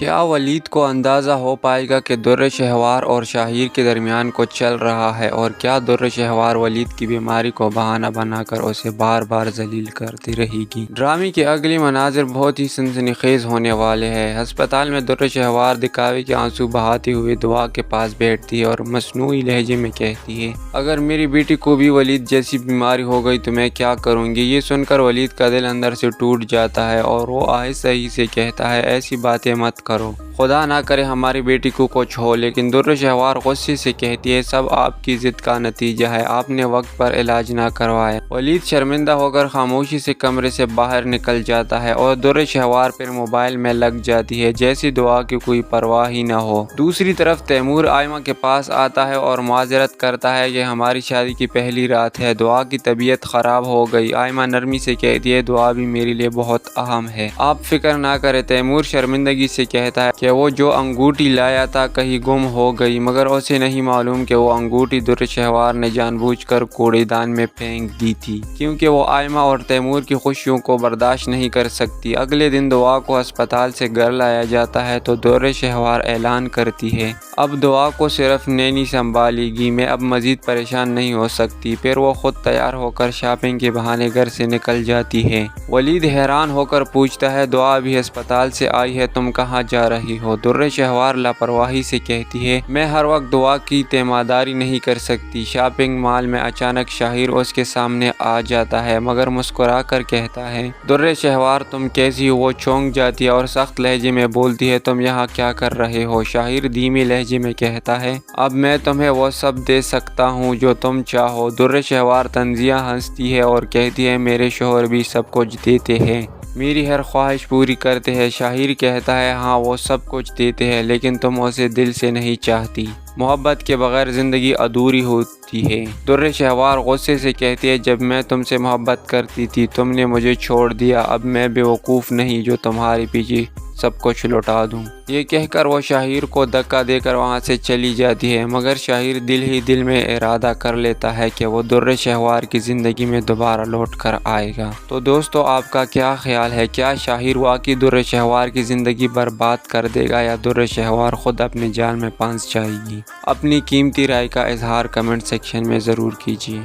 کیا ولید کو اندازہ ہو پائے گا کہ در شہوار اور شاہیر کے درمیان کچھ چل رہا ہے، اور کیا در شہوار ولید کی بیماری کو بہانہ بنا کر اسے بار بار ذلیل کرتی رہے گی؟ ڈرامے کے اگلے مناظر بہت ہی سنسنی خیز ہونے والے ہیں۔ ہسپتال میں در شہوار دکھاوے کے آنسو بہاتے ہوئے دعا کے پاس بیٹھتی ہے اور مصنوعی لہجے میں کہتی ہے، اگر میری بیٹی کو بھی ولید جیسی بیماری ہو گئی تو میں کیا کروں گی؟ یہ سن کر ولید کا دل اندر سے ٹوٹ جاتا ہے اور وہ آہستہ ہی سے کہتا ہے، ایسی باتیں مت کرو، خدا نہ کرے ہماری بیٹی کو کچھ ہو۔ لیکن در شہوار غصے سے کہتی ہے، سب آپ کی ضد کا نتیجہ ہے، آپ نے وقت پر علاج نہ کروایا۔ ولید شرمندہ ہو کر خاموشی سے کمرے سے باہر نکل جاتا ہے اور در شہوار پھر موبائل میں لگ جاتی ہے جیسے دعا کی کوئی پرواہ ہی نہ ہو۔ دوسری طرف تیمور آئمہ کے پاس آتا ہے اور معذرت کرتا ہے، یہ ہماری شادی کی پہلی رات ہے، دعا کی طبیعت خراب ہو گئی۔ آئمہ نرمی سے کہتی ہے، دعا بھی میرے لیے بہت اہم ہے، آپ فکر نہ کریں۔ تیمور شرمندگی سے کہتا ہے کہ وہ جو انگوٹھی لایا تھا کہیں گم ہو گئی، مگر اسے نہیں معلوم کہ وہ انگوٹھی در شہوار نے جان بوجھ کر کوڑے دان میں پھینک دی تھی، کیونکہ وہ آئمہ اور تیمور کی خوشیوں کو برداشت نہیں کر سکتی۔ اگلے دن دعا کو ہسپتال سے گھر لایا جاتا ہے تو در شہوار اعلان کرتی ہے، اب دعا کو صرف نینی سنبھالے گی، میں اب مزید پریشان نہیں ہو سکتی۔ پھر وہ خود تیار ہو کر شاپنگ کے بہانے گھر سے نکل جاتی ہے۔ ولید حیران ہو کر پوچھتا ہے، دعا ابھی ہسپتال سے آئی ہے، تم کہاں جا رہی ہو؟ در شہوار لاپرواہی سے کہتی ہے، میں ہر وقت دعا کی تیمارداری نہیں کر سکتی۔ شاپنگ مال میں اچانک شاہیر اس کے سامنے آ جاتا ہے مگر مسکرا کر کہتا ہے، در شہوار تم کیسی ہو؟ وہ چونک جاتی ہے اور سخت لہجے میں بولتی ہے، تم یہاں کیا کر رہے ہو؟ شاہیر دھیمے لہجے میں کہتا ہے، اب میں تمہیں وہ سب دے سکتا ہوں جو تم چاہو۔ در شہوار طنزیہ ہنستی ہے اور کہتی ہے، میرے شوہر بھی سب کچھ دیتے ہیں، میری ہر خواہش پوری کرتے ہیں۔ شاہیر کہتا ہے، ہاں وہ سب کچھ دیتے ہیں لیکن تم اسے دل سے نہیں چاہتی، محبت کے بغیر زندگی ادھوری ہوتی ہے۔ در شہوار غصے سے کہتی ہے، جب میں تم سے محبت کرتی تھی تم نے مجھے چھوڑ دیا، اب میں بیوقوف نہیں جو تمہارے پیچھے سب کچھ لوٹا دوں۔ یہ کہہ کر وہ شاہیر کو دھکا دے کر وہاں سے چلی جاتی ہے، مگر شاہیر دل ہی دل میں ارادہ کر لیتا ہے کہ وہ در شہوار کی زندگی میں دوبارہ لوٹ کر آئے گا۔ تو دوستو، آپ کا کیا خیال ہے؟ کیا شاہیر واقعی در شہوار کی زندگی برباد کر دے گا یا در شہوار خود اپنے جال میں پھنس جائے گی؟ اپنی قیمتی رائے کا اظہار کمنٹ سیکشن میں ضرور کیجیے۔